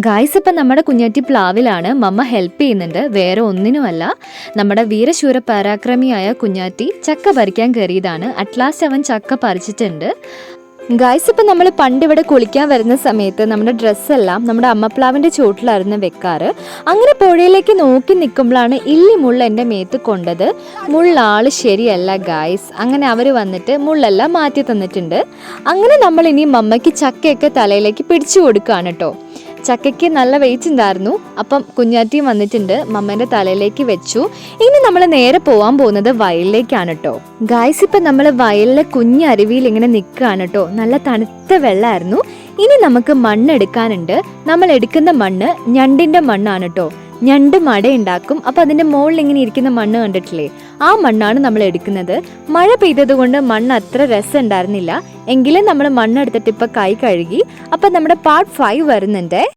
Guys, ഇപ്പം നമ്മുടെ കുഞ്ഞാറ്റി പ്ലാവിലാണ് മമ്മ help ചെയ്യുന്നുണ്ട്. വേറെ ഒന്നിനുമല്ല, നമ്മുടെ വീരശൂര പരാക്രമിയായ കുഞ്ഞാറ്റി ചക്ക പറിക്കാൻ കയറിയതാണ്. അറ്റ്ലാസ്റ്റ് അവൻ ചക്ക പറിച്ചിട്ടുണ്ട്. ഗായ്സ്, ഇപ്പം നമ്മൾ പണ്ട് ഇവിടെ കുളിക്കാൻ വരുന്ന സമയത്ത് നമ്മുടെ ഡ്രസ്സെല്ലാം നമ്മുടെ അമ്മപ്ലാവിൻ്റെ ചോട്ടിലായിരുന്നു വെക്കാറ്. അങ്ങനെ പുഴയിലേക്ക് നോക്കി നിൽക്കുമ്പോഴാണ് മുള്ള എൻ്റെ മേത്ത് കൊണ്ടത്. മുള്ളാൾ ശരിയല്ല ഗായ്സ്. അങ്ങനെ അവർ വന്നിട്ട് മുള്ളെല്ലാം മാറ്റി തന്നിട്ടുണ്ട്. അങ്ങനെ നമ്മൾ ഇനി മമ്മയ്ക്ക് ചക്കയൊക്കെ തലയിലേക്ക് പിടിച്ചു കൊടുക്കുകയാണ് കേട്ടോ. ചക്കയ്ക്ക് നല്ല വെയിറ്റ് ഉണ്ടായിരുന്നു. അപ്പം കുഞ്ഞാറ്റിയും വന്നിട്ടുണ്ട്, മമ്മേൻ്റെ തലയിലേക്ക് വെച്ചു. ഇനി നമ്മൾ നേരെ പോകാൻ പോകുന്നത് വയലിലേക്കാണ് കേട്ടോ. ഗായ്സ്, ഇപ്പം നമ്മൾ വയലിലെ കുഞ്ഞരുവിയിൽ ഇങ്ങനെ നിൽക്കുകയാണ് കേട്ടോ. നല്ല തണുത്ത വെള്ളമായിരുന്നു. ഇനി നമുക്ക് മണ്ണ് എടുക്കാനുണ്ട്. നമ്മൾ എടുക്കുന്ന മണ്ണ് ഞണ്ടിൻ്റെ മണ്ണാണ് കേട്ടോ. ഞണ്ട് മട ഉണ്ടാക്കും. അപ്പം അതിൻ്റെ മുകളിൽ ഇങ്ങനെ ഇരിക്കുന്ന മണ്ണ് കണ്ടിട്ടില്ലേ, ആ മണ്ണാണ് നമ്മൾ എടുക്കുന്നത്. മഴ പെയ്തത് കൊണ്ട് മണ്ണ് അത്ര രസം ഉണ്ടായിരുന്നില്ല. എങ്കിലും നമ്മൾ മണ്ണെടുത്തിട്ട് ഇപ്പം കൈ കഴുകി. അപ്പം നമ്മുടെ പാർട്ട് 5 വരുന്നുണ്ട്.